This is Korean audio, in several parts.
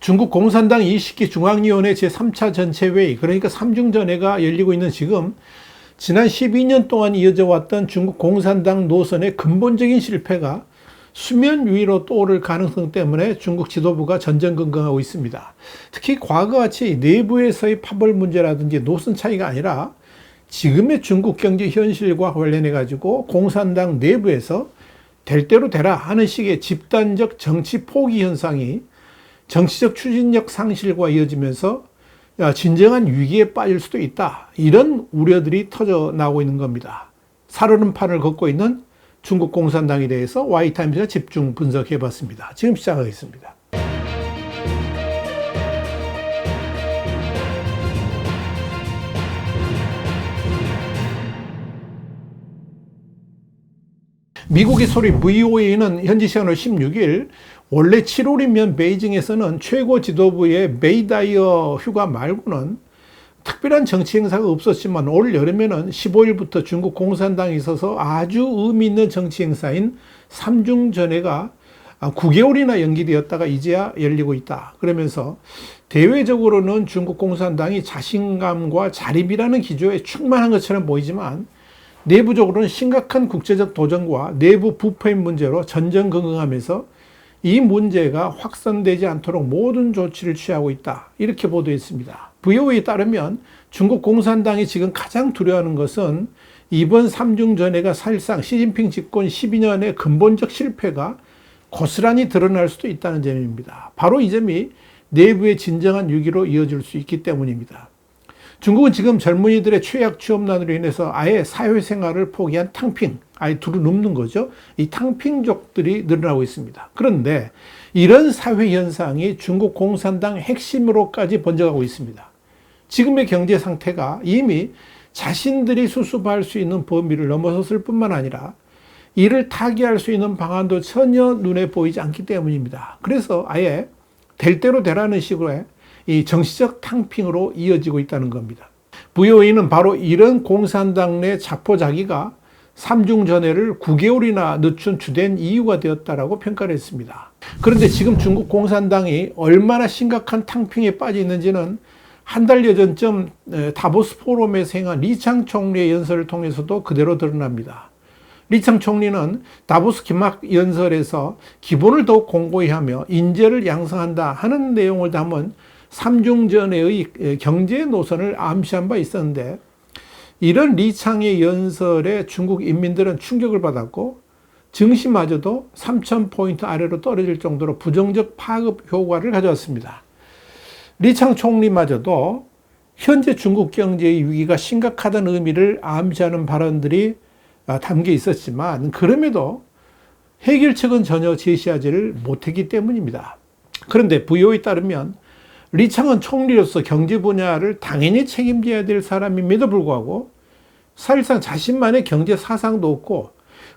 중국 공산당 20기 중앙위원회 제3차 전체회의, 그러니까 삼중전회가 열리고 있는 지금 지난 12년 동안 이어져 왔던 중국 공산당 노선의 근본적인 실패가 수면 위로 떠오를 가능성 때문에 중국 지도부가 전전긍긍하고 있습니다. 특히 과거같이 내부에서의 파벌 문제라든지 노선 차이가 아니라 지금의 중국 경제 현실과 관련해 가지고 공산당 내부에서 될 대로 되라 하는 식의 집단적 정치 포기 현상이 정치적 추진력 상실과 이어지면서 진정한 위기에 빠질 수도 있다. 이런 우려들이 터져나오고 있는 겁니다. 살얼음 판을 걷고 있는 중국 공산당에 대해서 Y타임즈가 집중 분석해 봤습니다. 지금 시작하겠습니다. 미국의 소리 VOA는 현지 시간으로 16일 원래 7월이면 베이징에서는 최고 지도부의 메이다이어 휴가 말고는 특별한 정치 행사가 없었지만 올 여름에는 15일부터 중국 공산당에 있어서 아주 의미 있는 정치 행사인 삼중전회가 9개월이나 연기되었다가 이제야 열리고 있다. 그러면서 대외적으로는 중국 공산당이 자신감과 자립이라는 기조에 충만한 것처럼 보이지만 내부적으로는 심각한 국제적 도전과 내부 부패인 문제로 전전긍긍하면서 이 문제가 확산되지 않도록 모든 조치를 취하고 있다. 이렇게 보도했습니다. VOA에 따르면 중국 공산당이 지금 가장 두려워하는 것은 이번 삼중전회가 사실상 시진핑 집권 12년의 근본적 실패가 고스란히 드러날 수도 있다는 점입니다. 바로 이 점이 내부의 진정한 위기로 이어질 수 있기 때문입니다. 중국은 지금 젊은이들의 최악 취업난으로 인해서 아예 사회생활을 포기한 탕핑, 아예 두루 눕는 거죠. 이 탕핑족들이 늘어나고 있습니다. 그런데 이런 사회 현상이 중국 공산당 핵심으로까지 번져가고 있습니다. 지금의 경제 상태가 이미 자신들이 수습할 수 있는 범위를 넘어섰을 뿐만 아니라 이를 타개할 수 있는 방안도 전혀 눈에 보이지 않기 때문입니다. 그래서 아예 될 대로 되라는 식으로 이 정치적 탕핑으로 이어지고 있다는 겁니다. VOA는 바로 이런 공산당 내 자포자기가 삼중전회를 9개월이나 늦춘 주된 이유가 되었다라고 평가를 했습니다. 그런데 지금 중국 공산당이 얼마나 심각한 탕핑에 빠져 있는지는 한 달여 전쯤 다보스 포럼에서 행한 리창 총리의 연설을 통해서도 그대로 드러납니다. 리창 총리는 다보스 기막 연설에서 기본을 더욱 공고히 하며 인재를 양성한다 하는 내용을 담은 삼중전회의 경제 노선을 암시한 바 있었는데 이런 리창의 연설에 중국 인민들은 충격을 받았고 증시마저도 3,000포인트 아래로 떨어질 정도로 부정적 파급 효과를 가져왔습니다. 리창 총리마저도 현재 중국 경제의 위기가 심각하다는 의미를 암시하는 발언들이 담겨 있었지만 그럼에도 해결책은 전혀 제시하지를 못했기 때문입니다. 그런데 VOA에 따르면 리창은 총리로서 경제 분야를 당연히 책임져야 될 사람임에도 불구하고 사실상 자신만의 경제 사상도 없고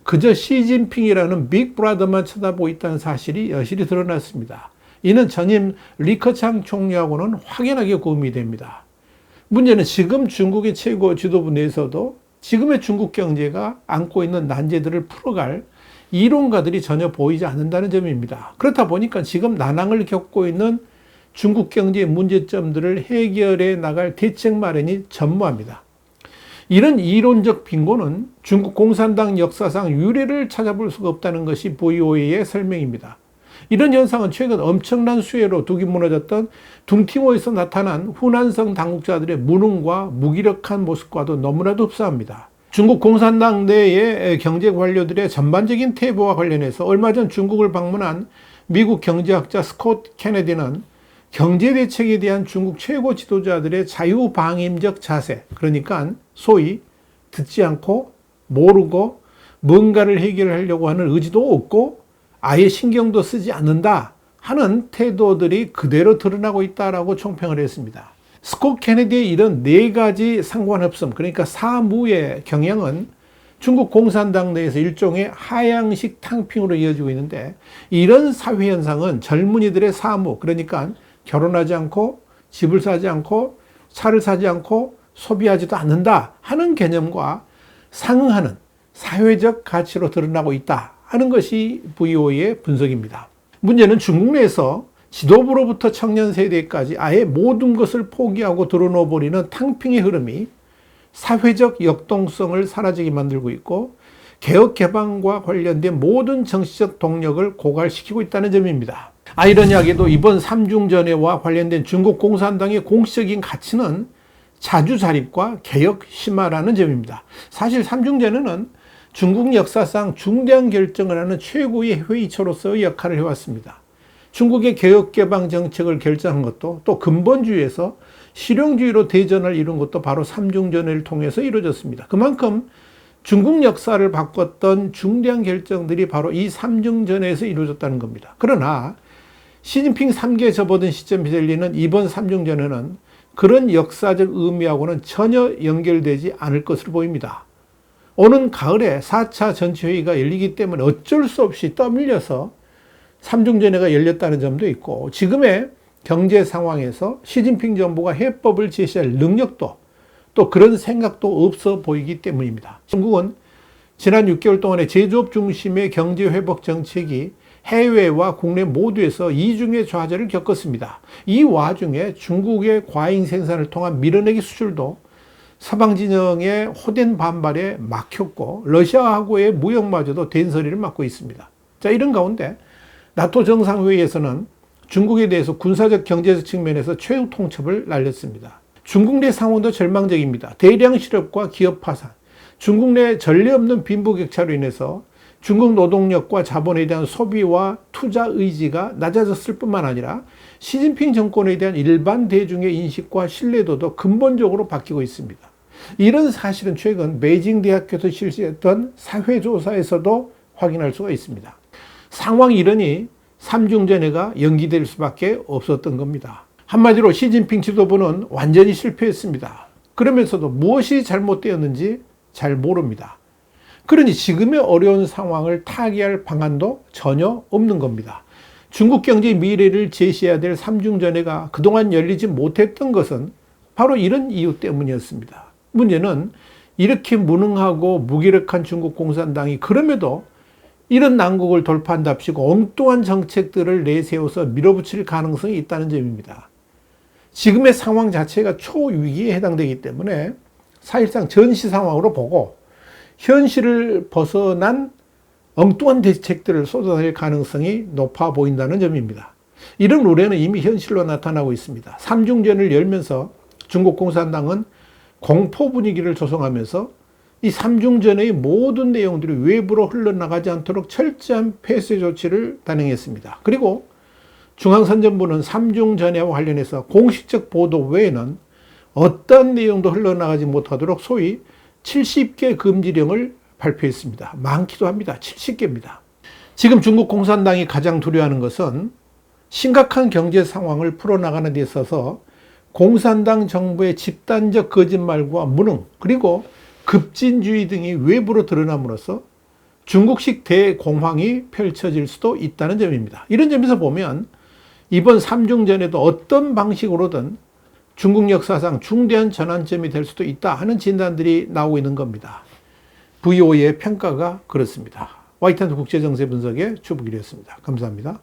그저 시진핑이라는 빅브라더만 쳐다보고 있다는 사실이 여실히 드러났습니다. 이는 전임 리커창 총리하고는 확연하게 구분이 됩니다. 문제는 지금 중국의 최고 지도부 내에서도 지금의 중국 경제가 안고 있는 난제들을 풀어갈 이론가들이 전혀 보이지 않는다는 점입니다. 그렇다 보니까 지금 난항을 겪고 있는 중국 경제의 문제점들을 해결해 나갈 대책 마련이 전무합니다. 이런 이론적 빈곤은 중국 공산당 역사상 유례를 찾아볼 수가 없다는 것이 VOA의 설명입니다. 이런 현상은 최근 엄청난 수혜로 둑이 무너졌던 둥티모에서 나타난 후난성 당국자들의 무능과 무기력한 모습과도 너무나도 흡사합니다. 중국 공산당 내의 경제 관료들의 전반적인 태도와 관련해서 얼마 전 중국을 방문한 미국 경제학자 스콧 케네디는 경제 대책에 대한 중국 최고 지도자들의 자유방임적 자세, 그러니까 소위 듣지 않고 모르고 뭔가를 해결하려고 하는 의지도 없고 아예 신경도 쓰지 않는다 하는 태도들이 그대로 드러나고 있다라고 총평을 했습니다. 스콧 케네디의 이런 네 가지 상관없음, 그러니까 사무의 경향은 중국 공산당 내에서 일종의 하향식 탕핑으로 이어지고 있는데 이런 사회 현상은 젊은이들의 사무, 그러니까 결혼하지 않고 집을 사지 않고 차를 사지 않고 소비하지도 않는다 하는 개념과 상응하는 사회적 가치로 드러나고 있다 하는 것이 VOA의 분석입니다. 문제는 중국 내에서 지도부로부터 청년 세대까지 아예 모든 것을 포기하고 들어놓아버리는 탕핑의 흐름이 사회적 역동성을 사라지게 만들고 있고 개혁 개방과 관련된 모든 정치적 동력을 고갈시키고 있다는 점입니다. 아이러니하게도 이번 삼중전해와 관련된 중국 공산당의 공식적인 가치는 자주자립과 개혁 심화라는 점입니다. 사실 삼중전해는 중국 역사상 중대한 결정을 하는 최고의 회의체로서의 역할을 해왔습니다. 중국의 개혁 개방 정책을 결정한 것도 또 근본주의에서 실용주의로 대전을 이룬 것도 바로 삼중전해를 통해서 이루어졌습니다. 그만큼 중국 역사를 바꿨던 중대한 결정들이 바로 이 삼중전해에서 이루어졌다는 겁니다. 그러나 시진핑 3기에 접어든 시점 벨리는 이번 삼중전해는 그런 역사적 의미하고는 전혀 연결되지 않을 것으로 보입니다. 오는 가을에 4차 전체회의가 열리기 때문에 어쩔 수 없이 떠밀려서 삼중전해가 열렸다는 점도 있고 지금의 경제 상황에서 시진핑 정부가 해법을 제시할 능력도 또 그런 생각도 없어 보이기 때문입니다. 중국은 지난 6개월 동안의 제조업 중심의 경제 회복 정책이 해외와 국내 모두에서 이중의 좌절을 겪었습니다. 이 와중에 중국의 과잉 생산을 통한 밀어내기 수출도 서방 진영의 호된 반발에 막혔고 러시아하고의 무역마저도 된소리를 맞고 있습니다. 자, 이런 가운데 나토 정상회의에서는 중국에 대해서 군사적 경제적 측면에서 최후 통첩을 날렸습니다. 중국 내 상황도 절망적입니다. 대량 실업과 기업 파산, 중국 내 전례 없는 빈부격차로 인해서 중국 노동력과 자본에 대한 소비와 투자 의지가 낮아졌을 뿐만 아니라 시진핑 정권에 대한 일반 대중의 인식과 신뢰도도 근본적으로 바뀌고 있습니다. 이런 사실은 최근 베이징 대학교에서 실시했던 사회조사에서도 확인할 수가 있습니다. 상황이 이러니 삼중전해가 연기될 수밖에 없었던 겁니다. 한마디로 시진핑 지도부는 완전히 실패했습니다. 그러면서도 무엇이 잘못되었는지 잘 모릅니다. 그러니 지금의 어려운 상황을 타개할 방안도 전혀 없는 겁니다. 중국 경제의 미래를 제시해야 될 삼중전해가 그동안 열리지 못했던 것은 바로 이런 이유 때문이었습니다. 문제는 이렇게 무능하고 무기력한 중국 공산당이 그럼에도 이런 난국을 돌파한답시고 엉뚱한 정책들을 내세워서 밀어붙일 가능성이 있다는 점입니다. 지금의 상황 자체가 초위기에 해당되기 때문에 사실상 전시 상황으로 보고 현실을 벗어난 엉뚱한 대책들을 쏟아낼 가능성이 높아 보인다는 점입니다. 이런 우려는 이미 현실로 나타나고 있습니다. 삼중전을 열면서 중국 공산당은 공포 분위기를 조성하면서 이 삼중전의 모든 내용들이 외부로 흘러나가지 않도록 철저한 폐쇄 조치를 단행했습니다. 그리고 중앙선전부는 삼중전해와 관련해서 공식적 보도 외에는 어떤 내용도 흘러나가지 못하도록 소위 70개 금지령을 발표했습니다. 많기도 합니다. 70개입니다. 지금 중국 공산당이 가장 두려워하는 것은 심각한 경제 상황을 풀어나가는 데 있어서 공산당 정부의 집단적 거짓말과 무능 그리고 급진주의 등이 외부로 드러남으로써 중국식 대공황이 펼쳐질 수도 있다는 점입니다. 이런 점에서 보면 이번 삼중전에도 어떤 방식으로든 중국 역사상 중대한 전환점이 될 수도 있다 하는 진단들이 나오고 있는 겁니다. VOA의 평가가 그렇습니다. 화이트한드 국제정세 분석의 주북일이었습니다. 감사합니다.